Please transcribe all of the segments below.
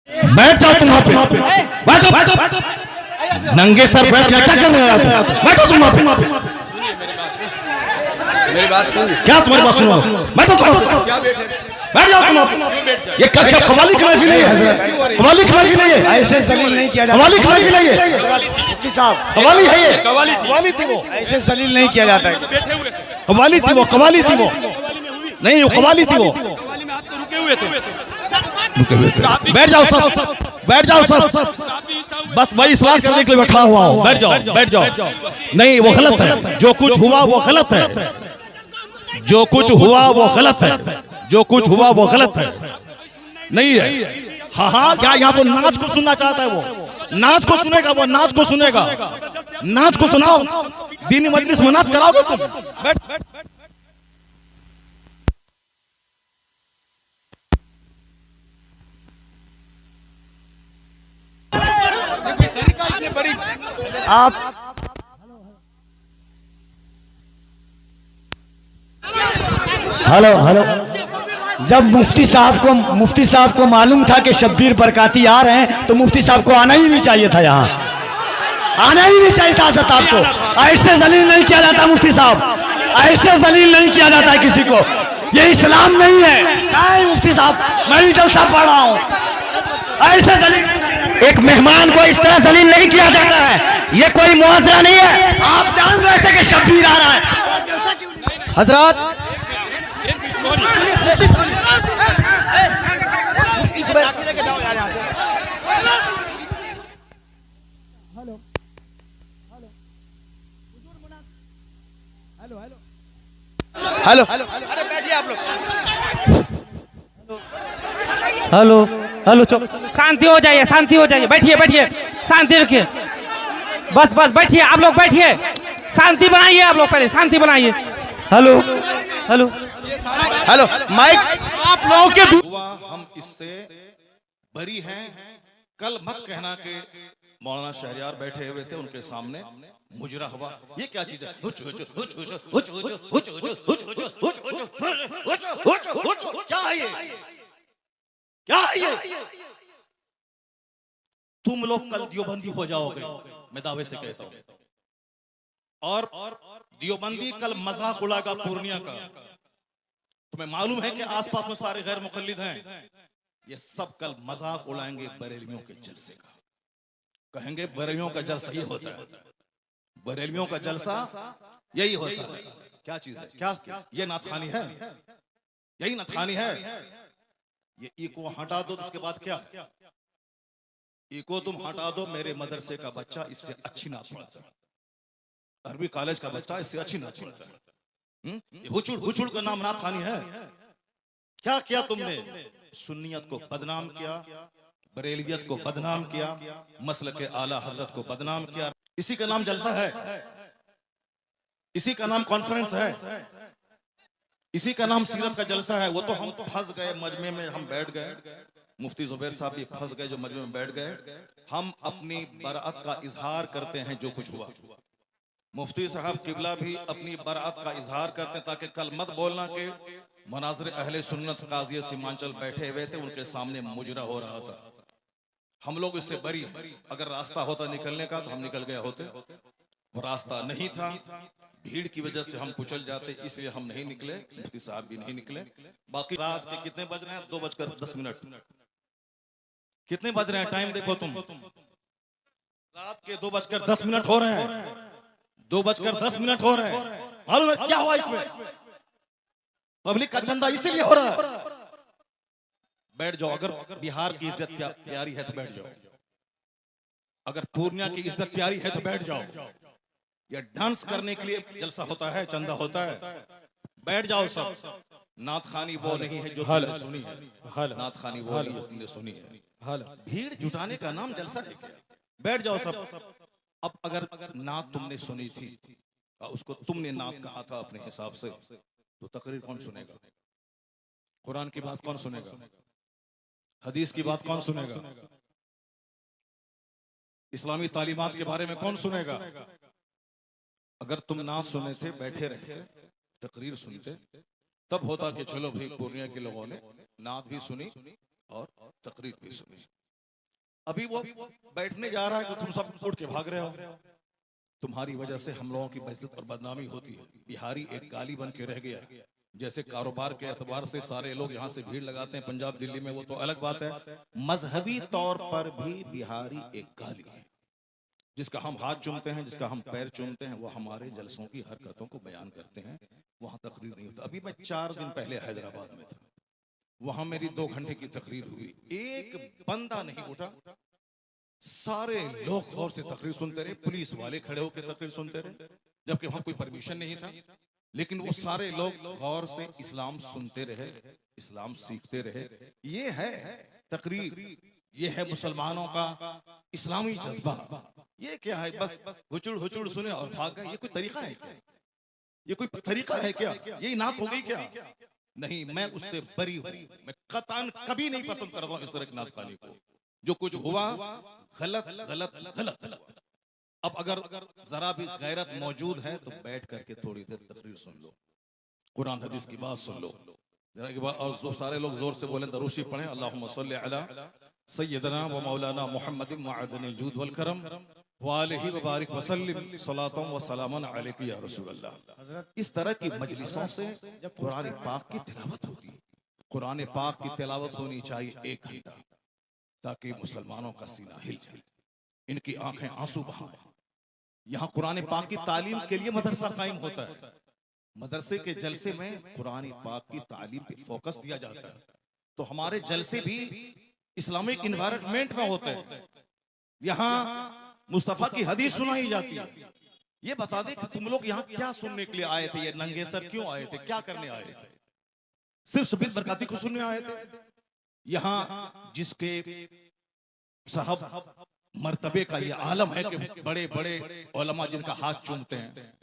बैठ जाओ तुम वहां पे, बैठो बैठो, नंगे सर बैठ क्या कर रहे हो? बैठो तुम वहां पे, मेरी बात सुन। क्या तुम्हारी बात सुनो? बैठो तुम, क्या बैठे? बैठ जाओ तुम। ये क्या कवाली की महफिल है? कवाली की महफिल है? ऐसे जलील नहीं किया जाता। कवाली की महफिल है ये? मुफ्ती साहब कवाली है ये? कवाली थी वो, ऐसे जलील नहीं किया जाता है। बैठे हुए थे, कवाली थी वो, कवाली थी वो, नहीं वो कवाली थी वो। कवाली में आप तो रुके हुए थे। बैठ जाओ सब, बैठ जाओ सब, बस भाई इस्लाम करने के लिए बैठा हुआ हूँ। बैठ जाओ, बैठ जाओ। नहीं वो गलत है, जो कुछ हुआ वो गलत है, जो कुछ हुआ वो गलत है, जो कुछ हुआ वो गलत है, नहीं है। हाँ हाँ, क्या यहाँ वो नाच को सुनना चाहता है? वो नाच को सुनेगा, वो नाच को सुनेगा, नाच को सुनाओ। दीनी मजलिस में नाच कराओगे तुम? बैठ बैठ। आप हेलो हेलो, जब मुफ्ती साहब को मालूम था कि शब्बीर बरकाती आ रहे हैं तो मुफ्ती साहब को आना ही नहीं चाहिए था, यहाँ आना ही नहीं चाहिए था। सर आपको ऐसे जलील नहीं किया जाता मुफ्ती साहब, ऐसे जलील नहीं किया जाता है किसी को, ये इस्लाम नहीं है। नहीं मुफ्ती साहब, मैं भी जलसा पढ़ रहा हूँ, ऐसे जलील एक मेहमान को इस तरह जलील नहीं किया जाता है, ये कोई मुआवजा नहीं है। आप जान रहे थे कि शब्बीर आ रहा है। हजरत हेलो बैठिए आप लोग। हेलो हेलो, शांति हो जाइए, शांति हो जाइए, बैठिए बैठिए, शांति रखिए, बस बस बैठिए आप लोग, बैठिए, शांति बनाइए आप लोग, पहले शांति बनाइए। हेलो हेलो हेलो, माइक आप लोगों के हुआ, हम इससे बरी हैं। कल मत कहना कि मौलाना शहरियार बैठे हुए थे उनके सामने मुजरा हुआ। ये क्या चीज है? क्या है ये? क्या है ये? तुम लोग कल दियोबंदी हो जाओगे, मैं दावे से कहता हूं। और दियोबंदी कल मजाक उड़ाएगा पूर्णिया का। तुम्हें मालूम है कि आसपास में सारे गैर मुकल्लिद हैं, ये सब कल मजाक उड़ाएंगे बरेलवियों के जलसे का। कहेंगे बरेलवियों का जलसा ये होता है, बरेलवियों का जलसा यही होता है। क्या चीज है? क्या ये नाथखानी है? यही नाथखानी है। ये इको हटा दो, उसके बाद क्या? इको तुम हटा दो, मेरे मदरसे का बच्चा इससे अच्छी नात पढ़ता है, अरबी कॉलेज का बच्चा इससे अच्छी नात पढ़ता है। हुचुड़ हुचुड़ का नाम नाथखानी है। क्या किया तुमने? सुन्नियत को बदनाम किया, बरेलवियत को बदनाम किया, मसलक आला हजरत को बदनाम किया। इसी का नाम जलसा है, इसी का नाम कॉन्फ्रेंस है, इसी का नाम सीरत का जलसा है। वो तो हम फंस गए मजमे में, हम बैठ गए, मुफ्ती जुबैर साहब भी फंस गए जो मजमे में बैठ गए। हम अपनी बराअत का इजहार करते हैं जो कुछ हुआ। मुफ्ती साहब किबला भी अपनी बराअत का इजहार करते हैं, ताकि कल मत बोलना कि मनाज़िर अहले सुन्नत काज़ी सीमांचल बैठे हुए थे, उनके सामने मुजरा हो रहा था। हम लोग इससे बरी हैं। अगर रास्ता होता निकलने का तो हम निकल गए होते, वो रास्ता नहीं था, भीड़ की वजह से हम कुचल जाते, इसलिए हम नहीं निकले, मुफ्ती साहब भी नहीं निकले। बाकी रात के कितने बज रहे हैं? 2:10। कितने बज रहे हैं? टाइम देखो तुम, रात के 2:10 हो रहे हैं, 2:10 हो रहे हैं। मालूम है क्या हुआ इसमें? पब्लिक का चंदा इसीलिए हो रहा है। बैठ जाओ, अगर बिहार की इज्जत प्यारी है तो बैठ जाओ, अगर पूर्णिया की इज्जत प्यारी है तो बैठ जाओ। ये डांस करने के लिए जलसा होता है, चंदा होता है, बैठ जाओ सब। नाथखानी वो नहीं है जो तुमने सुनी है, नाथखानी वो नहीं जो तुमने सुनी है। भीड़ जुटाने का नाम जलसा है क्या? बैठ जाओ सब। अब अगर नात तुमने सुनी थी, उसको तुमने नात कहा था अपने हिसाब से, तो तकरीर कौन सुनेगा? कुरान की बात कौन सुनेगा? हदीस की बात कौन सुनेगा? इस्लामी तालीमात के बारे में कौन सुनेगा? अगर तुम ना सुने थे, बैठे रहते, तकरीर सुनते, तब होता कि चलो भाई पूर्णिया के लोगों ने नात भी सुनी और तकरीर भी सुनी। अभी वो बैठने जा रहा है कि तुम सब उठ के भाग रहे हो। तुम्हारी वजह से हम लोगों की बेइज्जत और बदनामी होती है। बिहारी एक गाली बन के रह गया। जैसे कारोबार के एतबार से सारे लोग यहाँ से भीड़ लगाते हैं पंजाब दिल्ली में, वो तो अलग बात है। मजहबी तौर पर भी बिहारी एक गाली है। जिसका हम हाथ चूमते हैं, जिसका हम पैर चूमते हैं, वो हमारे जलसों की हरकतों को बयान करते हैं। वहां तकरीर नहीं होता। अभी मैं 4 दिन पहले हैदराबाद में था, वहां मेरी 2 घंटे की तकरीर हुई। एक बंदा नहीं उठा, सारे लोग गौर से तकरीर सुनते रहे। पुलिस वाले खड़े होकर तकरीर सुनते रहे, जबकि वहां कोई परमिशन नहीं था। लेकिन वो सारे लोग गौर से इस्लाम सुनते रहे, इस्लाम सीखते रहे। ये है तकरीर, ये है मुसलमानों का इस्लामी जज्बा। ये क्या है? बस हुचुड़ हुचुड़ सुने और भाग गए। ये कोई तरीका है क्या? ये कोई तरीका है क्या? यही नात हो गई क्या? नहीं, मैं उससे बरी हूं। मैं कतान कभी नहीं पसंद करता हूं इस तरह की नात खाने को। जो कुछ हुआ गलत गलत गलत। अब अगर जरा भी गैरत मौजूद है तो बैठ करके थोड़ी देर तकरीर सुन लो, कुरान हदीस की बात सुन लो जरा के बाद। और जो सारे लोग जोर से बोले दरूशी पढ़े, अल्लाहुम्मा सल्ली अला सय्यदना व मौलाना मुहम्मदिन मअदनिल जूद वल करम व आलिहि व बारिक व सल्लिम सलातन व सलामन अलैका या रसूल अल्लाह। इस तरह की मजलिसों से जब कुरान पाक की तिलावत होती है, कुरान पाक की तिलावत होनी चाहिए 1 घंटा, ताकि मुसलमानों का सीना हिल जाए, इनकी आंखें आंसू बहाएं। यहाँ कुरान पाक की तालीम के लिए मदरसा कायम होता है। मदरसे के जलसे में कुरान पाक की तालीम पे फोकस दिया जाता है। तो हमारे जलसे भी इस्लामिक इन्वायरमेंट में होते हैं। यहाँ मुस्तफा की हदीस सुनाई जाती है। ये बता दे कि तुम लोग यहाँ क्या सुनने के लिए आए थे? ये नंगे सर क्यों आए थे? क्या करने आए थे? सिर्फ शबीर बरकाती को सुनने आए थे? यहाँ जिसके साहब मर्तबे का ये आलम है कि बड़े बड़े उलमा जिनका हाथ चूमते हैं,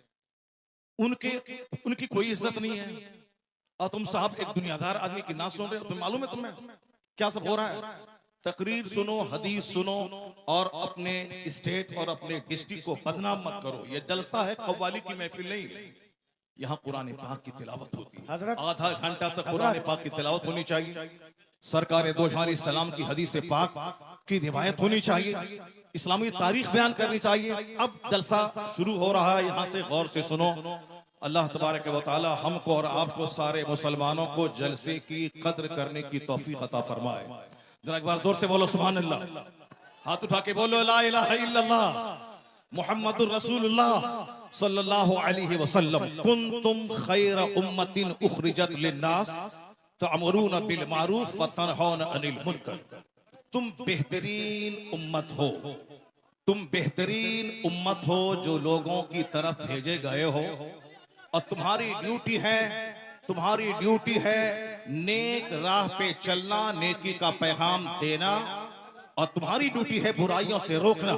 उनकी कोई इज्जत नहीं है। और तुम साहब एक दुनियादार आदमी की ना सुन रहे हो। तुम्हें मालूम है तुम्हें क्या सब हो रहा है? तकरीर सुनो, हदीस सुनो और अपने स्टेट और अपने डिस्ट्रिक्ट को बदनाम मत करो। ये जलसा है, कव्वाली की महफिल नहीं है। यहाँ कुरान पाक की तिलावत होती है। आधा घंटा तक कुरान पाक की तिलावत होनी चाहिए। सरकार दो जहां सलाम की हदीस पाक की रिवायत होनी चाहिए। इस्लामी तारीख बयान करनी चाहिए। अब जलसा शुरू हो रहा है, यहाँ से गौर से सुनो। अल्लाह तबारक व तआला हमको और आपको सारे मुसलमानों को जलसे की कद्र करने की तौफीक अता फरमाए। जरा एक बार जोर से बोलो सुभान अल्लाह। हाथ उठा के बोलो ला इलाहा इल्लल्लाह मुहम्मदुर रसूलुल्लाह सल्लल्लाहु अलैहि वसल्लम। कुंतुम खैर उम्मतिन उखरिजत लिन्नास तअमुरूना बिल मारूफ व तनहौना अनिल मुनकर। तुम बेहतरीन उम्मत हो, तुम बेहतरीन उम्मत हो जो लोगों की तरफ भेजे गए हो। और तुम्हारी ड्यूटी है नेक राह पे चलना, नेकी का पैगाम देना। और तुम्हारी ड्यूटी है बुराइयों से रोकना।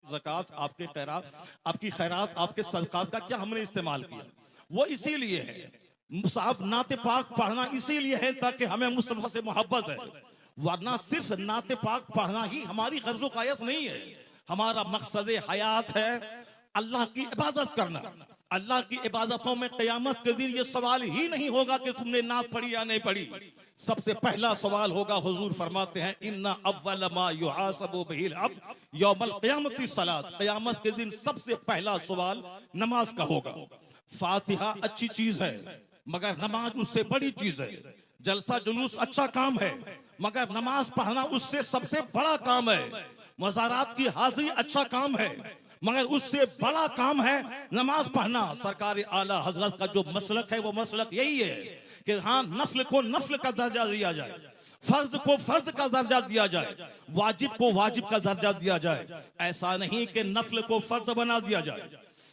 ज़कात, आपके खैरात, आपकी खैरात, आपके सदकात का क्या हमने इस्तेमाल किया? वो इसीलिए है साहब, नाते पाक पढ़ना इसीलिए है ताकि हमें मुस्तफा से मोहब्बत है। वरना सिर्फ नाते पाक पढ़ना ही हमारी गर्ज़ो क़ायस नहीं है। हमारा मकसद हयात है अल्लाह की इबादत करना। अल्लाह की इबादतों में क़यामत के दिन ये सवाल ही नहीं होगा कि तुमने नात पढ़ी या नहीं पढ़ी। सबसे पहला सवाल होगा, हुजूर फरमाते हैं इन्ना अव्वल मा युहासबु बिहिल अब्द यौमल क़यामति सलात। क़यामत के दिन सबसे पहला सवाल नमाज का होगा। फातिहा अच्छी चीज है मगर नमाज उससे बड़ी चीज है। जलसा जुलूस अच्छा काम है मगर नमाज पढ़ना उससे सबसे बड़ा काम है। मज़ारात की हाजिरी अच्छा काम है मगर उससे बड़ा काम है नमाज पढ़ना। सरकार आला हजरत का जो मसलक है वो मसलक यही है कि हाँ, नफ्ल को नफ्ल का दर्जा दिया जाए, फर्ज को फर्ज का दर्जा दिया जाए, वाजिब को वाजिब का दर्जा दिया जाए। ऐसा नहीं कि नफ्ल को फर्ज बना दिया जाए,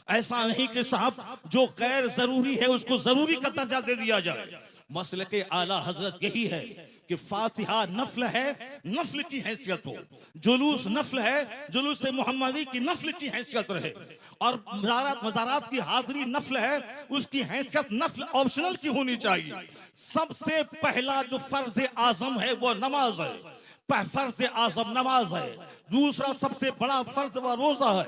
ऐसा नहीं कि साहब जो गैर जरूरी है उसको जरूरी का दर्जा दे दिया जाए। मसले के आला हजरत यही है कि फातिहा नफ्ल है, नफ्ल की हैसियत हो। जुलूस नफ्ल है, जुलूस से मोहम्मदी की नफ्ल की हैसियत रहे। और मज़ारात की हाजिरी नफ्ल है, उसकी हैसियत नफ्ल ऑप्शनल की होनी चाहिए। सबसे पहला जो फर्ज आजम है वो नमाज है। फर्ज आजम नमाज है, दूसरा सबसे बड़ा फर्ज व रोजा है,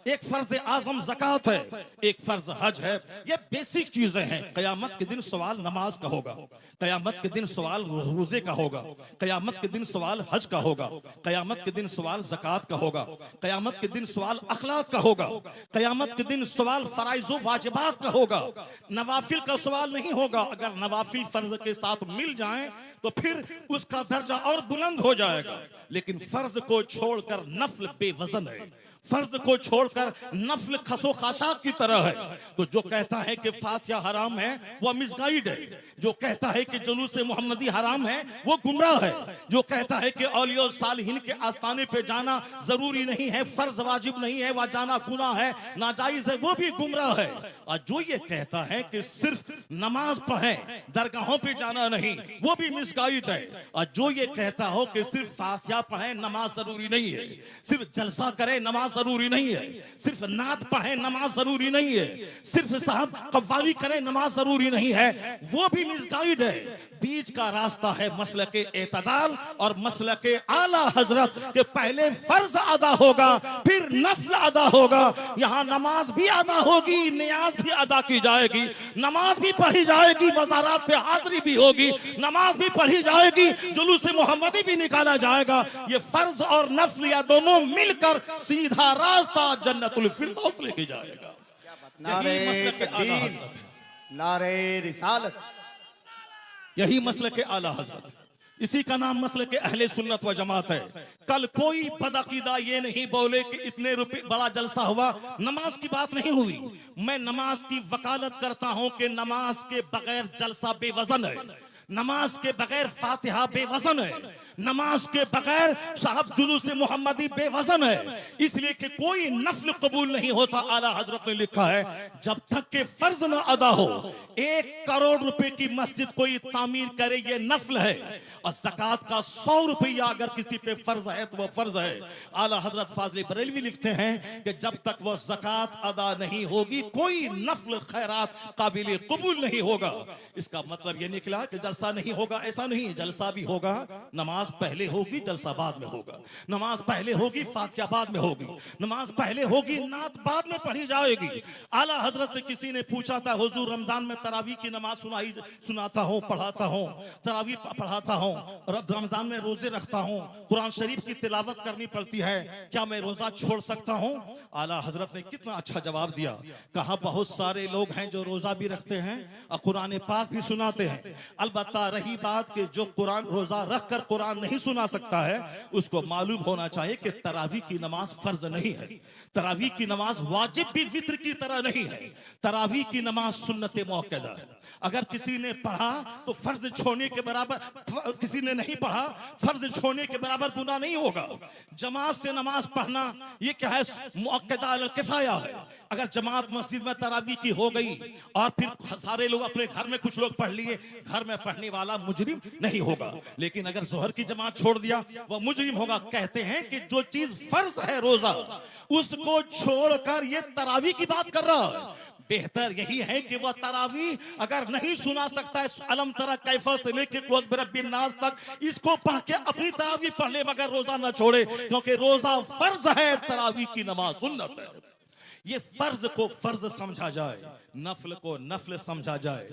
एक फर्ज आजम ज़कात है, एक फर्ज हज है। ये बेसिक चीजें हैं। कयामत के दिन सवाल नमाज का होगा, कयामत के दिन सवाल रोजे का होगा, कयामत के दिन सवाल हज का होगा, कयामत के दिन सवाल ज़कात का होगा, कयामत के दिन सवाल अखलाक का होगा, कयामत के दिन सवाल फराइज़ व वाजिबात का होगा। नवाफिल का सवाल नहीं होगा। अगर नवाफिल फर्ज के साथ मिल जाएं तो फिर उसका दर्जा और बुलंद हो जाएगा। लेकिन फर्ज को छोड़कर नफल बेवजन है, फर्ज को छोड़कर नफल खसो खाशाक की तरह है। तो जो कहता है कि फातिहा हराम है वो मिसगाइड है, जो कहता है कि जुलूस मोहम्मदी हराम है वो गुमराह है, जो कहता है कि औलिया सालिहीन के आस्थाने पे जाना जरूरी नहीं है, फर्ज वाजिब नहीं है, वह जाना गुनाह है, नाजायज है, वो भी गुमराह है। और जो ये कहता है कि सिर्फ नमाज पढ़ें, दरगाहों पे जाना नहीं, वो भी मिसगाइड है। और जो ये कहता हो कि सिर्फ फातिहा पढ़ें, नमाज जरूरी नहीं है, सिर्फ जलसा करें, नमाज जरूरी नहीं है, सिर्फ नात पढ़ें, नमाज जरूरी नहीं है, सिर्फ साहब कव्वाली करें, नमाज जरूरी नहीं है, वो भी मिसगाइड है। बीच का रास्ता है मसलके एतदाल और मसलके आला हजरत के पहले फर्ज अदा होगा, फिर नफल अदा होगा। यहाँ नमाज भी अदा होगी, नियाज भी अदा की जाएगी, नमाज भी पढ़ी जाएगी, मज़ारात पे हाजिरी भी होगी, नमाज भी पढ़ी जाएगी, जुलूस मोहम्मदी भी निकाला जाएगा। ये फर्ज और नफल या दोनों मिलकर सीधा रास्ता जन्नतुल फिरदौस लेके जाएगा। नारे यही मसलके आला तकबीर, हजरत है, नारे रिसालत, यही मसलके आला हजरत है। इसी का नाम मसलके अहले सुन्नत व जमात है। कल कोई बदअकीदा ये नहीं बोले कि इतने रुपए बड़ा जलसा हुआ, नमाज की बात नहीं हुई। मैं नमाज की वकालत करता हूं कि नमाज के बगैर जलसा बेवजन है, नमाज के बगैर फातिहा बेवजन है, नमाज के बगैर साहब जुलूस मोहम्मदी बेवजन है। इसलिए कि कोई नफल कबूल नहीं होता। आला हजरत ने लिखा है जब तक के फर्ज न अदा हो। 1 करोड़ रुपए की मस्जिद कोई तामीर करे ये नफल है, और ज़कात का 100 रुपया अगर किसी पे फर्ज है तो वो फर्ज है। आला हजरत फाज़िल बरेलवी लिखते हैं कि जब तक वो ज़कात अदा नहीं होगी कोई नफल खैरात काबिल कबूल नहीं होगा। इसका मतलब ये निकला कि जलसा नहीं होगा, ऐसा नहीं, जलसा भी होगा, नमाज पहले होगी, जलसा बाद में होगा, नमाज पहले होगी, फातिहा बाद में होगी, नमाज पहले होगी, नात बाद में पढ़ी जाएगी। आला हजरत से किसी ने पूछा था, हुजूर रमजान में तरावी की नमाज सुनाता हूँ, पढ़ाता हूँ, तरावी पढ़ाता हूँ, रमजान में रोजे रखता हूँ, कुरान शरीफ की तिलावत करनी पड़ती है, क्या मैं रोजा छोड़ सकता हूँ? आला हजरत ने कितना अच्छा जवाब दिया। कहा बहुत सारे लोग हैं जो रोजा भी रखते हैं और कुरान पाक भी सुनाते हैं। अलबत्ता रही बात कि जो कुरान रोजा रख कर कुरान नहीं सुना सकता है, उसको मालूम होना चाहिए कि तरावी की नमाज फर्ज नहीं है, तरावी की नमाज वाजिब भी वित्र की तरह नहीं है, तरावी की नमाज सुन्नत मुअक्कदा है। अगर किसी ने पढ़ा तो फर्ज छोड़ने के बराबर, किसी ने नहीं पढ़ा फर्ज छोड़ने के बराबर गुनाह नहीं होगा। जमात से नमाज पढ़ना ये क्या है, मुअक्कदा अल किफाया है। अगर जमात मस्जिद में तरावी की हो गई और फिर सारे लोग अपने घर में कुछ लोग पढ़ लिए, घर में पढ़ने वाला मुजरिम नहीं होगा। लेकिन अगर जोहर की जमात छोड़ दिया वो मुजरिम होगा। कहते हैं कि जो चीज फर्ज है रोजा, उसको छोड़कर ये तरावी की बात कर रहा है। बेहतर यही है कि वह तरावी अगर नहीं सुना सकता है, अलम तरा कैफा से लेके कुल बिरब्बिन नास तक, इसको पढ़ के अपनी तरावी पढ़ ले, मगर रोजा न छोड़े, क्योंकि रोजा फर्ज है, तरावी की नमाज सुन्नत है। ये फर्ज को फर्ज समझा जाए, नफल को नफल समझा जाए,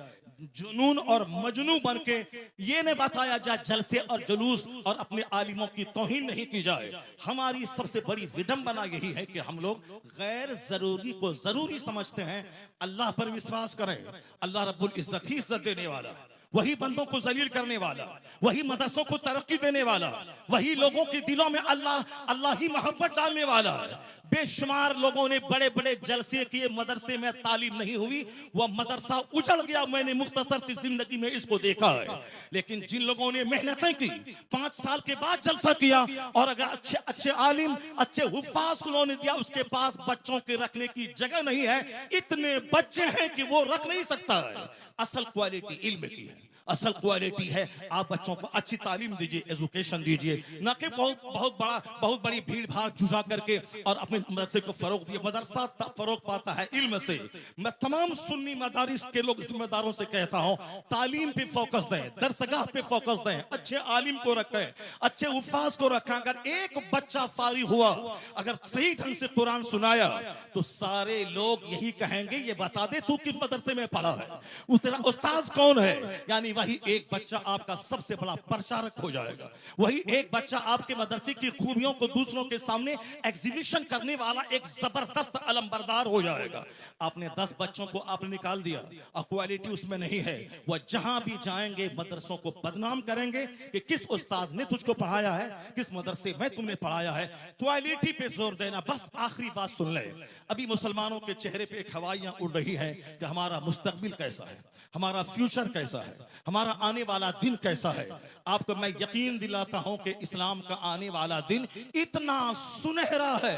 जुनून और मजनू बन के ये न बताया जाए जलसे और जुलूस और अपने आलिमों की तौहीन नहीं की जाए। हमारी सबसे बड़ी विडंबना यही है कि हम लोग गैर जरूरी को जरूरी समझते हैं। अल्लाह पर विश्वास करें, अल्लाह रब्बुल इज्जत ही इज्जत देने वाला, वही बंदों को जलील करने वाला, वही मदरसों को तरक्की देने वाला, वही लोगों के दिलों में अल्लाह ही मोहब्बत डालने वाला है। बेशुमार लोगों ने बड़े बड़े जलसे किए, मदरसे में तालीम नहीं हुई, वह मदरसा उजड़ गया। मैंने मुख्तसर सी जिंदगी में इसको देखा है। लेकिन जिन लोगों ने मेहनतें की, 5 साल के बाद जलसा किया, और अगर अच्छे अच्छे आलिम, अच्छे हुफ्फाज उन्होंने दिया, उसके पास बच्चों के रखने की जगह नहीं है, इतने बच्चे हैं कि वो रख नहीं सकता है। असल क्वालिटी इल्म की है, असल क्वालिटी है आप बच्चों को अच्छी तालीम दीजिए, एजुकेशन दीजिए, न कि बहुत बड़ी भीड़ भाड़ जुटा करके और अपने मदरसे को फरोग दिए। मदरसा फरोग पाता है इल्म से। मैं तमाम सुन्नी मदारिस के लोग जिम्मेदारों से कहता हूं, तालीम पे फोकस दें, दरसगाह पे फोकस दें, अच्छे आलिम को रखें, अच्छे उफाज को रखें। अगर एक बच्चा फारिग हुआ, अगर सही ढंग से कुरान सुनाया, तो सारे लोग यही कहेंगे ये बता दे तू किस मदरसे में पढ़ा है, वो तेरा उस्ताद कौन है। यानी वही एक बच्चा आपका सबसे बड़ा प्रचारक हो जाएगा। वही एक बच्चा आपके मदरसे की खूबियों को दूसरों के सामने एग्जीबिशन करने वाला एक जबरदस्त अलमबरदार हो जाएगा। आपने 10 बच्चों को आपने निकाल दिया और क्वालिटी उसमें नहीं है, वह जहां भी जाएंगे मदरसों को बदनाम करेंगे कि किस उस्ताद ने तुझको पढ़ाया है, किस मदरसे में तुमने पढ़ाया है। क्वालिटी पे जोर देना। बस आखिरी बात सुन ले, अभी मुसलमानों के चेहरे पे हवाइयां उड़ रही हैं कि हमारा मुस्तकबिल कैसा है, हमारा फ्यूचर कैसा है, हमारा आने वाला दिन कैसा है। आपको मैं यकीन दिलाता हूं कि इस्लाम का आने वाला दिन इतना सुनहरा है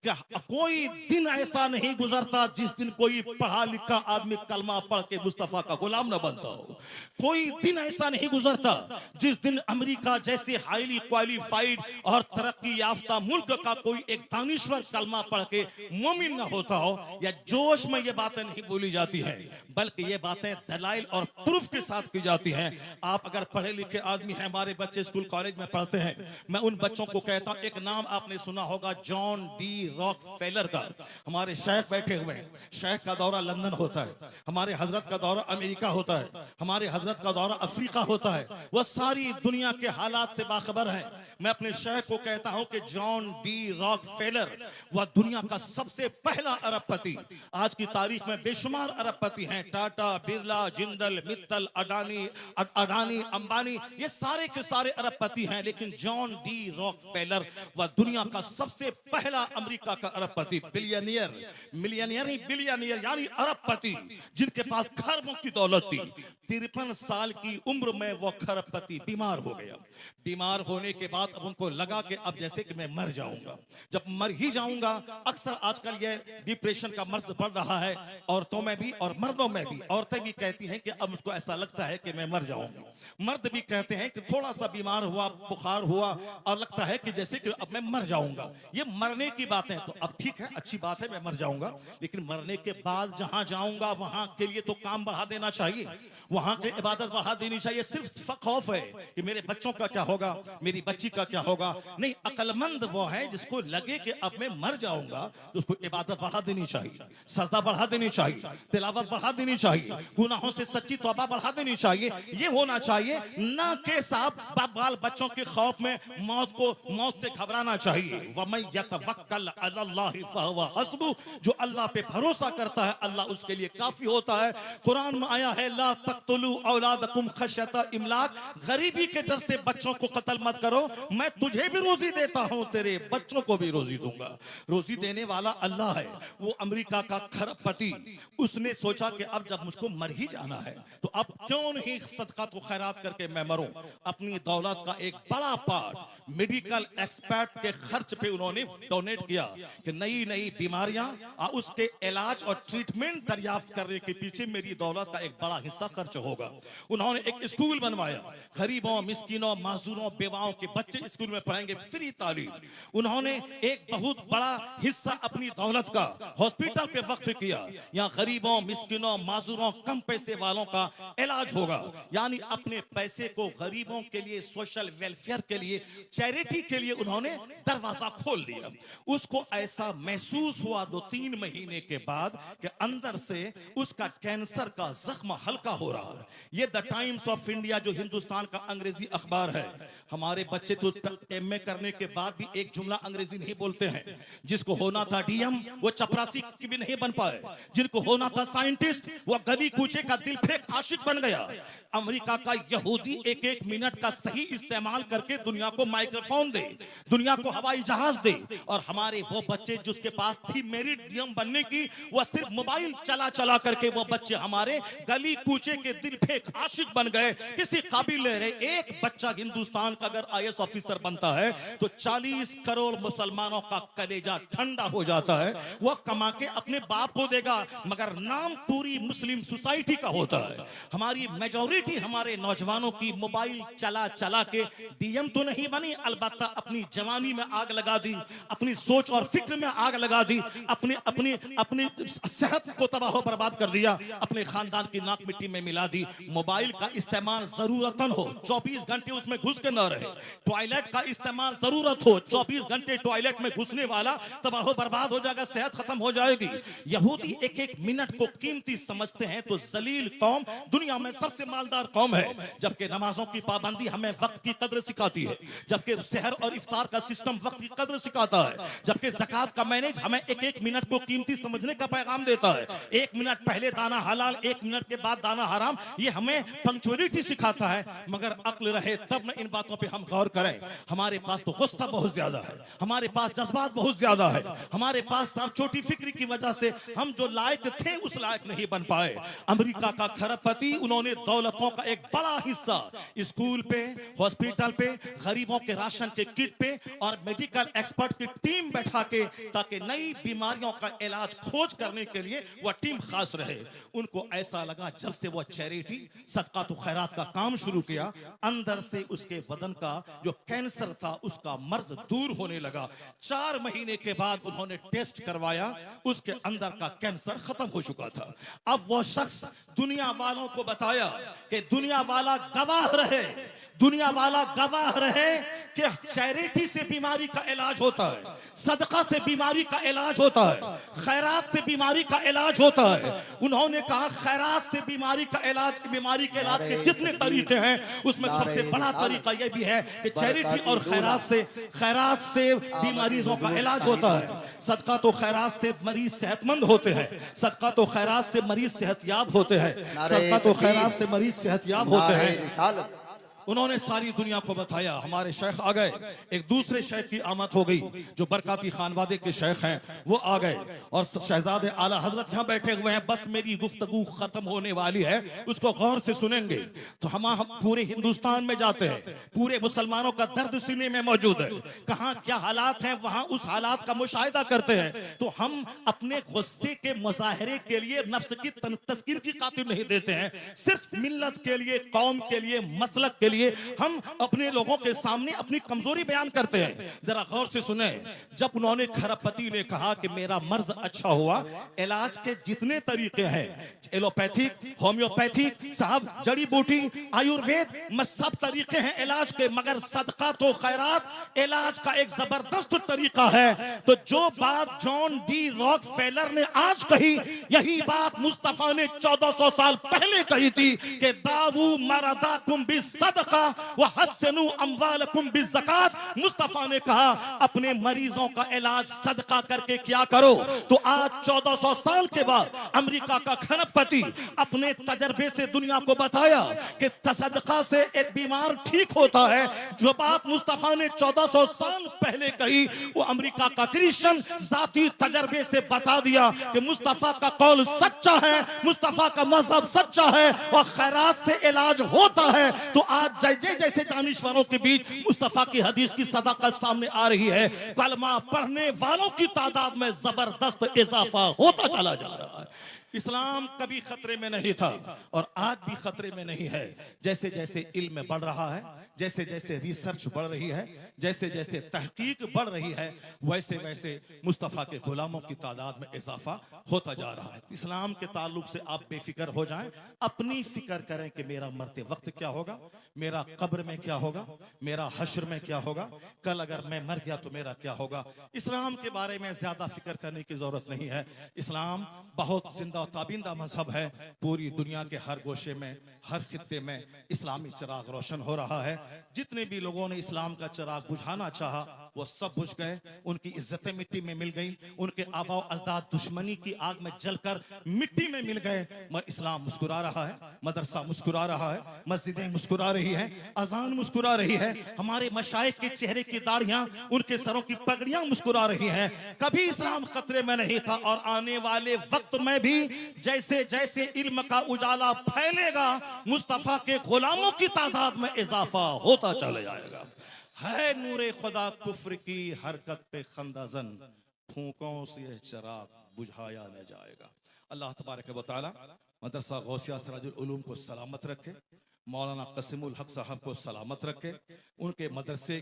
कि कोई दिन ऐसा नहीं गुजरता जिस दिन कोई पढ़ा लिखा आदमी कलमा पढ़ के मुस्तफा का गुलाम न बनता हो। कोई दिन ऐसा नहीं गुजरता जिस दिन अमेरिका जैसे हाईली क्वालिफाइड और तरक्की याफ्ता मुल्क का कोई एक दानिश्वर कलमा पढ़ के मोमिन न होता हो। या जोश में ये बातें नहीं बोली जाती हैं, बल्कि ये बातें दलाइल और प्रूफ के साथ की जाती हैं। आप अगर पढ़े लिखे आदमी हैं, हमारे बच्चे स्कूल कॉलेज में पढ़ते हैं, मैं उन बच्चों को कहता हूं, एक नाम आपने सुना होगा जॉन डी रॉकफेलर का। हमारे शेख बैठे हुए हैं, शेख का दौरा लंदन होता है, हमारे हजरत का दौरा अमेरिका होता है, हमारे हजरत का दौरा अफ्रीका होता है। वह सारी दुनिया के हालात से बाखबर है। मैं अपने शेख को कहता हूं कि जॉन डी रॉकफेलर वह दुनिया का सबसे पहला अरबपति। आज की तारीख में बेशुमार अरबपति हैं, टाटा, बिरला, जिंदल, मित्तल, अडानी, अंबानी, ये सारे के सारे अरबपति हैं। लेकिन जॉन डी रॉकफेलर वह दुनिया का सबसे पहला अमेरिका का अरबपति, बिलियनियर यानी अरबपति, जिनके पास खरबों की दौलत थी। 53 साल की उम्र में वो खरबपति बीमार हो गया। बीमार होने के बाद अब उनको लगा कि अब जैसे कि मैं मर जाऊंगा। जब मर ही जाऊंगा, अक्सर आजकल ये डिप्रेशन का मर्ज बढ़ रहा है औरतों में भी और मर्दों में भी। औरतें भी कहती हैं कि अब मुझको ऐसा लगता है कि मैं मर जाऊंगा। मर्द भी कहते हैं कि थोड़ा सा बीमार हुआ, बुखार हुआ और लगता है कि जैसे कि अब मैं मर जाऊंगा। ये मरने की बातें तो अब ठीक है, अच्छी बात है, मैं मर जाऊंगा, लेकिन मरने के बाद जहां जाऊंगा वहां के लिए तो काम बढ़ा देना चाहिए, वहां की इबादत बढ़ा देनी चाहिए। सिर्फ खौफ है कि मेरे बच्चों का क्या होगा, मेरी बच्ची का क्या होगा। नहीं, अक्लमंद वो है जिसको लगे कि अब मैं मर जाऊंगा तो उसको इबादत बढ़ा देनी चाहिए, सजदा बढ़ा देनी चाहिए, तिलावत बढ़ा देनी चाहिए, गुनाहों से सच्ची तौबा बढ़ा देनी चाहिए। ये होना चाहिए, ना कि साहब बाल बच्चों के खौफ में मौत से घबराना चाहिए। वमन यतवक्कल अलल्लाहि फहुव हस्बुह, जो अल्लाह पे भरोसा करता है अल्लाह उसके लिए काफी होता है। कुरान में आया है, ला तक़तुलू औलादकुम खश्यता इमलाक, गरीबी के डर से बच्चों को कत्ल मत करो, मैं तुझे भी रोजी देता हूं, तेरे बच्चों को भी रोजी दूंगा। रोजी देने वाला अल्लाह है। वो अमेरिका का खरबपति, उसने सोचा कि अब जब मुझको मर ही जाना है तो अब क्यों नहीं सदका तो खैरात करके मैं मरूं। अपनी दौलत का एक बड़ा पार्ट मेडिकल एक्सपर्ट के खर्च पे उन्होंने डोनेट किया कि नई नई बीमारियां और उसके इलाज और ट्रीटमेंट दरियाफ्त करने के पीछे मेरी दौलत का एक बड़ा हिस्सा खर्च होगा। उन्होंने एक स्कूल बनवाया, गरीबों, मिस्किनों, माजूरों, बेवाओं के बच्चे स्कूल में पढ़ेंगे, फ्री तालीम। उन्होंने एक बहुत बड़ा हिस्सा अपनी दौलत का हॉस्पिटल पे वक्फ किया। यहाँ गरीबों, मिस्किनों, माजूरों, कम पैसे वालों का इलाज होगा। यानी अपने पैसे को गरीबों के लिए, सोशल वेलफेयर के लिए, चैरिटी के लिए उन्होंने दरवाजा खोल दिया। उसको ऐसा महसूस हुआ 2-3 महीने के बाद कि अंदर से उसका कैंसर का जख्म हल्का हो रहा है। ये द टाइम्स ऑफ इंडिया जो हिंदुस्तान का अंग्रेजी अखबार है। हमारे बच्चे तो एमए करने के बाद भी एक जुमला अंग्रेजी नहीं बोलते हैं। जिसको होना था डीएम वो चपरासी की भी नहीं बन पाए, जिनको होना था साइंटिस्ट वो गली कूचे का दिल फेंक आशिक बन गया। अमेरिका का यहूदी 1-1 मिनट का सही इस्तेमाल करके दुनिया को माइक्रोफोन दे, दुनिया को हवाई जहाज दे, और हमारे वो बच्चे जिसके पास थी मेरिट डीएम बनने की, वह सिर्फ मोबाइल चला चला करके वो बच्चे हमारे गली कूचे के दिल फेंक आशिक बन गए, किसी काबिल नहीं रहे। एक बच्चा हिंदुस्तान का अगर आईएएस ऑफिसर बनता है तो 40 करोड़ मुसलमानों का कलेजा ठंडा हो जाता है। वह कमा के अपने बाप को देगा, मगर नाम पूरी मुस्लिम सोसाइटी का होता है। हमारी मेजॉरिटी हमारे नौजवानों की मोबाइल चला चला के डीएम तो नहीं बनी, अलबत्ता अपनी जवानी में आग लगा दी, अपनी सोच और फिक्र में आग लगा दी, अपनी अपनी अपनी सेहत को तबाह बर्बाद कर दिया, अपने खानदान की नाक मिट्टी में मिला दी। मोबाइल का इस्तेमाल जरूरतन हो, 24 घंटे उसमें घुस के न रहे। टॉयलेट का इस्तेमाल जरूरत हो, 24 घंटे टॉयलेट में घुसने वाला तबाह बर्बाद हो जाएगा, सेहत खत्म हो जाएगी। यहूदी एक एक मिनट को कीमती समझते हैं तो जलील कौम दुनिया में सबसे मालदार कौम है। जबकि नमाजों की पाबंदी हमें वक्त की कदर सिखाती है, जबकि सहर और इफ्तार का सिस्टम वक्त की कदर सिखाता है, जबकि ज़कात का मैनेज हमें एक एक मिनट को कीमती समझने का पैगाम देता है। 1 मिनट पहले दाना हलाल, 1 मिनट के बाद दाना हराम, ये हमें पंक्चुअलिटी सिखाता है। मगर अक्ल रहे तब न इन बातों पे हम गौर करें। हमारे पास तो गुस्सा बहुत ज्यादा है, हमारे पास जज्बात बहुत ज्यादा है, हमारे पास छोटी फिक्री की वजह से हम जो लायक थे उस लायक नहीं बन पाए। अमेरिका का खरबपति, उन्होंने दौलतों का एक बड़ा हिस्सा स्कूल पे, हॉस्पिटल पे, गरीबों के राशन के किट पे और मेडिकल एक्सपर्ट की टीम बैठा के, ताकि नई बीमारियों का इलाज खोज करने के लिए वह टीम खास रहे। उनको ऐसा लगा जब से वह चैरिटी सदका तो खैरात का काम शुरू किया, अंदर से उसके बदन का जो कैंसर था उसका मर्ज दूर होने लगा। 4 महीने के बाद उन्होंने टेस्ट करवाया, उसके अंदर का कैंसर खत्म हो चुका था। अब वो शख्स दुनिया वालों को बताया कि दुनिया वाला गवाह रहे, दुनिया वाला गवाह रहे कि चैरिटी से बीमारी का इलाज होता है, सदका से बीमारी का इलाज होता है, खैरात से बीमारी का इलाज होता है। उन्होंने कहा खैरात से बीमारी का इलाज, बीमारी के इलाज के जितने तरीके हैं उसमें सबसे बड़ा तरीका यह भी है कि चैरिटी और खैरात से बीमारियों का इलाज होता है। सदका तो खैरात से मरीज सेहतमंद होते हैं, सदका तो खैरात से मरीज सेहतयाब होते हैं, सदका तो खैरात से मरीज सेहतयाब होते हैं। उन्होंने सारी दुनिया को बताया। हमारे शेख आ गए, एक दूसरे शेख की आमद हो गई, जो बरकाती खानवादे के शेख हैं वो आ गए और शहजादे आला हजरत यहाँ बैठे हुए हैं। बस मेरी गुफ्तगू खत्म होने वाली है, उसको गौर से सुनेंगे तो हम पूरे हिंदुस्तान में जाते हैं, पूरे मुसलमानों का दर्द सीने में मौजूद है, कहाँ क्या हालात हैं वहां उस हालात का मुशाहिदा करते हैं। तो हम अपने गुस्से के मुजाहरे के लिए नफ्स की तस्कीर की खातिर नहीं देते हैं, सिर्फ मिल्लत के लिए, कौम के लिए, मसलक के लिए हम अपने लोगों के सामने अपनी कमजोरी बयान करते हैं। जरा गौर से सुने, जब उन्होंने खरबपति ने कहा कि मेरा मर्ज अच्छा हुआ, इलाज के जितने तरीके हैं, एलोपैथिक, होम्योपैथिक, साहब जड़ी बूटी, आयुर्वेद, सब तरीके हैं इलाज के, मगर सदका तो खैरात इलाज का एक जबरदस्त तरीका है। तो जो बात जॉन डी रॉकफेलर ने आज कही, यही बात मुस्तफा ने 1400 साल पहले कही थी कि दावू मरदाकुम बिस्सदका व हस्सनु अमवालकुम बिज़्ज़कात। मुस्तफा ने कहा अपने मरीजों का इलाज सदका करके क्या करो। तो आज 1400 साल के बाद अमेरिका का खरबपति अपने तजर्बे से दुनिया को बताया कि सदका से एक बीमार ठीक होता है। जो बात मुस्तफा ने 1400 साल पहले कही, वो अमेरिका का क्रिश्चियन जाती तजर्बे से बता दिया कि मुस्तफा का कौल सच्चा है, मुस्तफा का मजहब सच्चा है और खैरात से इलाज होता है। तो आज जैसे दानिश्वरों के बीच मुस्तफा की हदीस की सदाकत सामने आ रही है, कलमा पढ़ने वालों की तादाद में जबरदस्त इजाफा होता चला जा रहा है। इस्लाम कभी खतरे में नहीं था और आज भी खतरे में नहीं है। जैसे जैसे इल्म बढ़ रहा है, जैसे जैसे रिसर्च बढ़ रही है, जैसे जैसे तहकीक बढ़ रही है, वैसे वैसे मुस्तफ़ा के गुलामों की तादाद में इजाफा होता जा रहा है। इस्लाम के ताल्लुक से आप बेफिक्र हो जाएं, अपनी फिक्र करें कि मेरा मरते वक्त क्या होगा, मेरा कब्र में क्या होगा, मेरा हश्र में क्या होगा, कल अगर मैं मर गया तो मेरा क्या होगा। इस्लाम के बारे में ज्यादा फिक्र करने की जरूरत नहीं है। इस्लाम बहुत जिंदा और ताबिंदा मजहब है। पूरी दुनिया के हर गोशे में, हर खित्ते में इस्लामी चिराग रोशन हो रहा है। जितने भी लोगों ने इस्लाम का चिराग बुझाना चाहा वो सब बुझ गए, उनकी इज्जतें मिट्टी में मिल गई, उनके आबा अजदाद दुश्मनी की आग में जलकर मिट्टी में मिल गए। इस्लाम मुस्कुरा रहा है, मदरसा मुस्कुरा रहा है, मस्जिदें मुस्कुरा रही है, अजान मुस्कुरा रही है, हमारे मशाइख के चेहरे की दाढ़ियां, उनके सरों की पगड़ियां मुस्कुरा रही हैं। कभी इस्लाम खतरे में नहीं था और आने वाले वक्त में भी जैसे जैसे इल्म का उजाला फैलेगा मुस्तफा के गुलामों की तादाद में इजाफा होता चला जाएगा। है नूरे खुदा कुफ्र की हरकत पे खंदाजन, फूकों से यह चिराग बुझाया न जाएगा। अल्लाह तबारक व तआला मदरसा गौसिया सिराजुल उलूम को सलामत रखे, मौलाना कसीमुल हक साहब को सलामत रखे, उनके मदरसे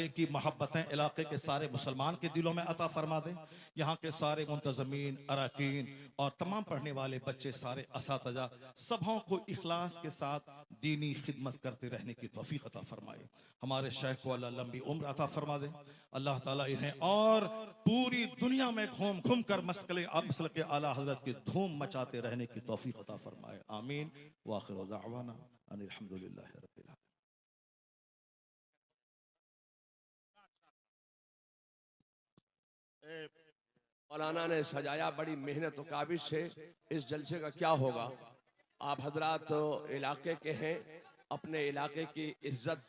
की मोहब्बतें इलाके के सारे मुसलमान के दिलों में अता फरमा दें। यहाँ के सारे मुंतज़मीन, अरकान और तमाम पढ़ने वाले बच्चे, सारे असातिज़ा सबों को इखलास के साथ दीनी खिदमत करते रहने की तौफीक अता फरमाए। हमारे शेख को अल्लाह लंबी उम्र अता फरमा दे। अल्लाह ताला इन्हें और पूरी दुनिया में घूम घूम कर मसल के आला हजरत की धूम मचाते रहने की तौफीक अता फरमाए। आमीन व आखिर दावाना अनिल हम्दुलिल्लाहि रब्बिल आलमीन। मौलाना ने सजाया बड़ी मेहनत और काबिज से। इस जलसे का क्या होगा, आप हजरात इलाके के हैं, अपने इलाके की इज्जत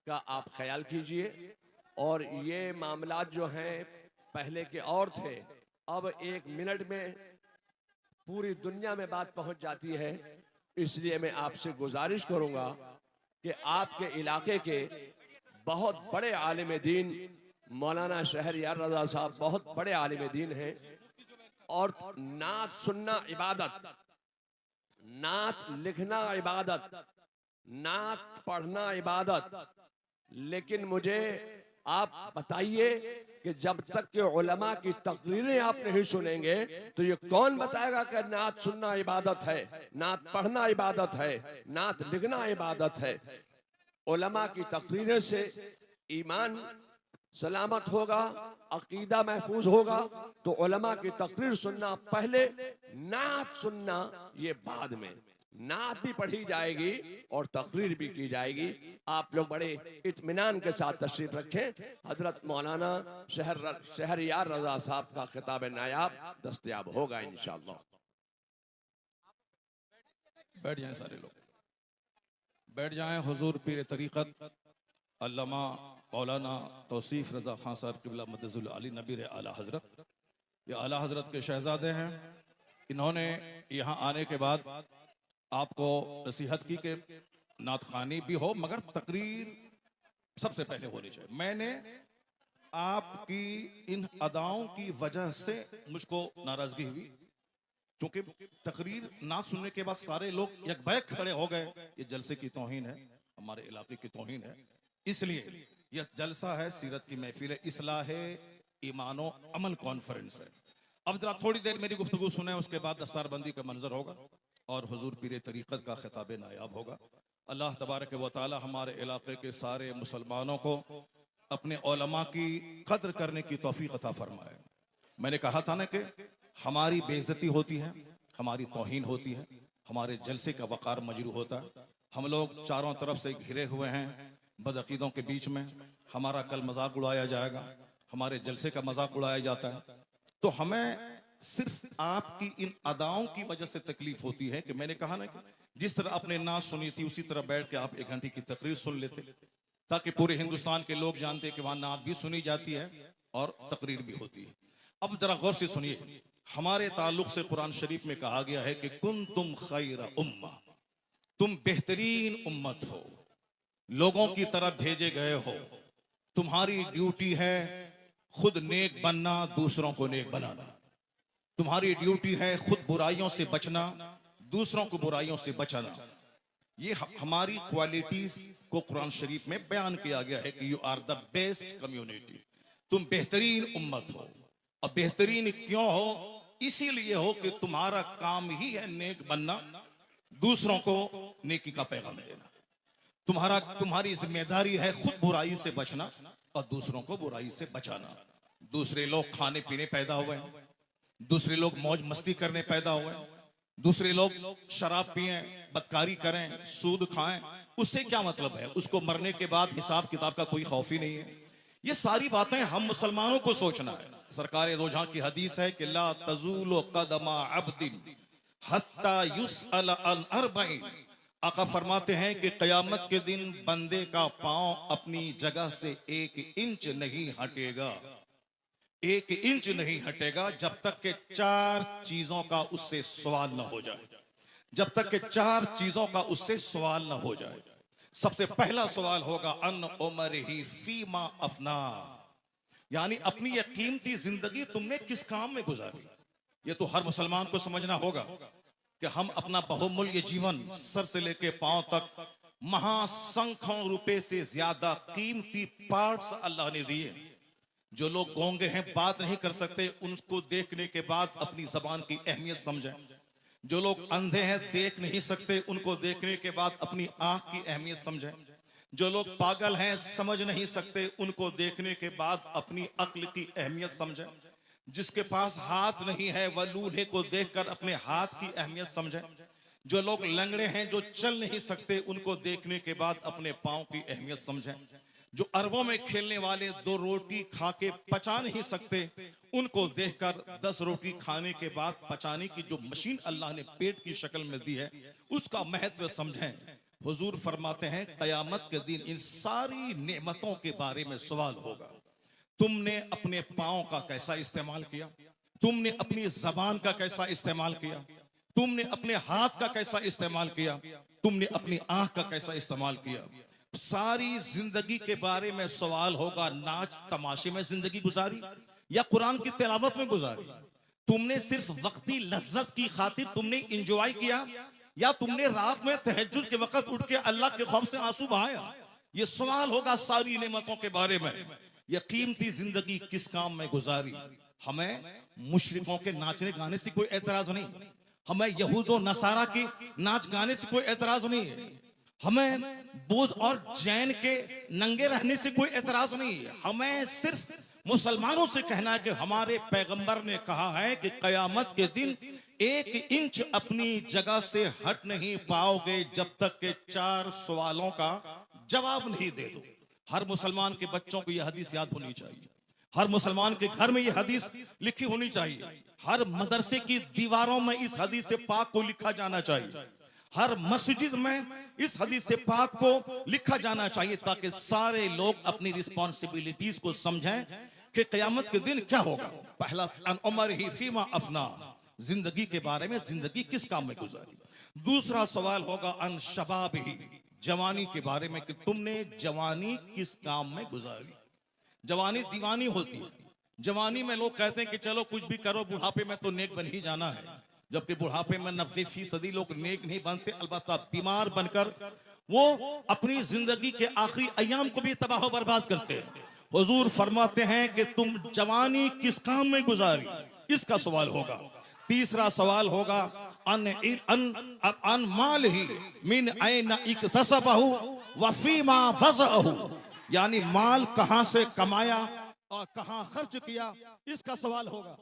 का आप ख्याल कीजिए। और ये मामलात जो हैं पहले के और थे, अब 1 मिनट में पूरी दुनिया में बात पहुंच जाती है। इसलिए मैं आपसे गुजारिश करूंगा कि आपके इलाके के बहुत बड़े आलिम दीन मौलाना शहरयार रजा साहब बहुत बड़े आलिम दीन हैं। और नात सुनना इबादत, नात लिखना इबादत, नात पढ़ना इबादत। लेकिन मुझे आप बताइए कि जब तक के उलमा की तकरीरें आप नहीं सुनेंगे तो ये कौन बताएगा कि नात सुनना इबादत है, नात पढ़ना इबादत है, नात लिखना इबादत है। उलमा की तकरीरें से ईमान सलामत होगा, अकीदा महफूज होगा। तो उलमा की तकरीर सुनना पहले, नात सुनना ये बाद में। नात भी पढ़ी जाएगी और तकरीर भी की जाएगी। आप लोग बड़े इत्मीनान के साथ तशरीफ रखें। हजरत मौलाना शहरयार रजा साहब का खिताब नायाब दस्तयाब होगा इंशाअल्लाह। बैठ जाएं सारे लोग, बैठ जाएं। हुजूर पीर तरीक़त अल्लामा मौलाना तौसीफ रजा खान साहब क़िबला मदजुल अली नबीर आला हजरत, ये आला हजरत के शहजादे हैं। इन्होंने यहाँ आने के बाद आपको नसीहत की कि नात खानी भी हो मगर तकरीर सबसे पहले होनी चाहिए। मैंने आपकी इन अदाओं की वजह से मुझको नाराजगी हुई, क्योंकि तकरीर नात सुनने के बाद सारे लोग यकबैक खड़े हो गए। ये जलसे की तौहीन है, हमारे इलाके की तौहीन है। इसलिए यह जलसा है, सीरत की महफिल है, इस्लाह ईमानो अमल कॉन्फ्रेंस है। अब जरा थोड़ी देर मेरी गुफ्तगू सुने, उसके बाद दस्तारबंदी का मंजर होगा और हुजूर पीर तरीक़त का खिताब नायाब होगा। अल्लाह तबारक व तआला हमारे इलाके के सारे मुसलमानों को अपने उलमा की कद्र करने की तौफीक अता फरमाए। मैंने कहा था ना कि हमारी बेइज्जती होती है, हमारी तौहीन होती है, हमारे जलसे का वक़ार मजरू होता है। हम लोग चारों तरफ से घिरे हुए हैं बदअकीदों के बीच में। हमारा कल मजाक उड़ाया जाएगा, हमारे जलसे का मजाक उड़ाया जाता है। तो हमें सिर्फ आपकी इन अदाओं की वजह से तकलीफ होती है कि मैंने कहा ना कि जिस तरह आपने नात सुनी थी उसी तरह बैठ के आप 1 घंटे की तकरीर सुन लेते, ताकि पूरे हिंदुस्तान के लोग जानते कि वहां नात भी सुनी जाती है और तकरीर भी होती है। अब जरा गौर से सुनिए, हमारे ताल्लुक से कुरान शरीफ में कहा गया है कि कुंतुम खैरा उम्मा, तुम बेहतरीन उम्मत हो, लोगों की तरफ भेजे गए हो। तुम्हारी ड्यूटी है खुद नेक बनना, दूसरों को नेक बनाना। तुम्हारी ड्यूटी है खुद बुराइयों से बचना, दूसरों को बुराइयों से बचाना। ये हमारी क्वालिटीज को कुरान शरीफ में बयान किया गया है कि you are the best community, तुम बेहतरीन उम्मत हो। और बेहतरीन क्यों हो? इसीलिए हो कि तुम्हारा काम ही है नेक बनना, दूसरों को नेकी का पैगाम देना। तुम्हारी जिम्मेदारी है खुद बुराई से बचना और दूसरों को बुराई से बचाना। दूसरे लोग खाने पीने पैदा हुए हैं, दूसरे लोग मौज मस्ती करने पैदा हुए, दूसरे लोग शराब पिए, बदकारी करें, सूद खाएं, उससे क्या मतलब है? उसको मरने के बाद हिसाब किताब का कोई खौफ ही नहीं है। ये सारी बातें हम मुसलमानों को सोचना है। सरकार दो जहां की हदीस है कि ला तज़ूलु क़दमा अब्दिन हत्ता युसअल अन अर्बईन। आका फरमाते हैं कि क़यामत के दिन बंदे का पांव अपनी जगह से 1 इंच नहीं हटेगा, 1 इंच नहीं हटेगा जब तक के 4 चीजों का उससे सवाल न हो जाए, जब तक के 4 चीजों का उससे सवाल न हो जाए। सबसे पहला सवाल होगा अन उमरिही फीमा अफना, यानी अपनी यह कीमती जिंदगी तुमने किस काम में गुजारी। ये तो हर मुसलमान को समझना होगा कि हम अपना बहुमूल्य जीवन सर से लेके पांव तक महासंख्यों रुपए से ज्यादा कीमती पार्ट्स अल्लाह ने दिए। जो लोग गूंगे हैं, बात नहीं कर सकते, उनको देखने के बाद अपनी जबान की अहमियत समझें। जो लोग अंधे हैं, देख नहीं सकते, उनको देखने के बाद अपनी आंख की अहमियत समझें। जो लोग पागल हैं, समझ नहीं सकते, उनको देखने के बाद अपनी अक्ल की अहमियत समझें। जिसके पास हाथ नहीं है वह लूल्हे को देखकर अपने हाथ की अहमियत समझे। जो लोग लंगड़े हैं, जो चल नहीं सकते, उनको देखने के बाद अपने पांव की अहमियत समझें। जो अरबों में खेलने वाले 2 रोटी खा के पचा नहीं सकते, उनको देखकर 10 रोटी खाने के बाद पचाने की जो मशीन अल्लाह ने पेट की शक्ल में दी है, उसका महत्व समझें। हुजूर फरमाते हैं क़यामत के दिन इन सारी नेमतों के बारे में सवाल होगा। तुमने अपने पांव का कैसा इस्तेमाल किया, तुमने अपनी जबान का कैसा इस्तेमाल किया, तुमने अपने हाथ का कैसा इस्तेमाल किया, तुमने अपनी आंख का कैसा इस्तेमाल किया। सारी जिंदगी के बारे में सवाल होगा। नाच तमाशे में जिंदगी गुजारी या कुरान की तिलावत में गुजारी? तुमने सिर्फ वक्ती लज्जत की खातिर तुमने इंजॉय किया या तुमने रात में तहज्जुद के वक्त उठ के अल्लाह के खौफ से आंसू बहाया? ये सवाल होगा सारी नेमतों के बारे में। यह कीमती जिंदगी किस काम में गुजारी? हमें मुशरिकों के नाचने गाने से कोई एतराज नहीं, हमें यहूदो नसारा के नाच गाने से कोई एतराज नहीं है, हमें बौद्ध और जैन के नंगे रहने से कोई एतराज नहीं है। हमें सिर्फ मुसलमानों से कहना है कि हमारे पैगंबर ने कहा है कि कयामत के दिन 1 इंच अपनी जगह से हट नहीं पाओगे जब तक के 4 सवालों का जवाब नहीं दे दो। हर मुसलमान के बच्चों को यह हदीस याद होनी चाहिए, हर मुसलमान के घर में यह हदीस लिखी होनी चाहिए, हर मदरसे की दीवारों में इस हदीस से पाक को लिखा जाना चाहिए, हर मस्जिद में इस हदीस से पाक को लिखा जाना चाहिए, ताकि सारे लोग अपनी रिस्पॉन्सिबिलिटीज को समझें कि क़यामत के दिन क्या होगा। पहला अन उमरिही फीमा अफना, जिंदगी के बारे में, जिंदगी किस काम में गुजारी। दूसरा सवाल होगा अन शबाबिही, जवानी के बारे में कि तुमने जवानी किस काम में गुजारी। जवानी दीवानी होती है। जवानी में लोग कहते हैं कि चलो कुछ भी करो, बुढ़ापे में तो नेक बन ही जाना है, जबकि बुढ़ापे में 90% लोग नेक नहीं बनते, अलबत्ता बीमार बनकर वो अपनी जिंदगी के आखिरी अयाम को भी तबाह बर्बाद करते हैं। हुजूर फरमाते हैं कि तुम जवानी किस काम में गुजारी, इसका सवाल होगा। तीसरा सवाल होगा अन माल ही मिन ऐन इक्तसबहु व फीमा फज़अहु, यानी माल कहां से कमाया और कहां खर्च किया, इसका सवाल होगा।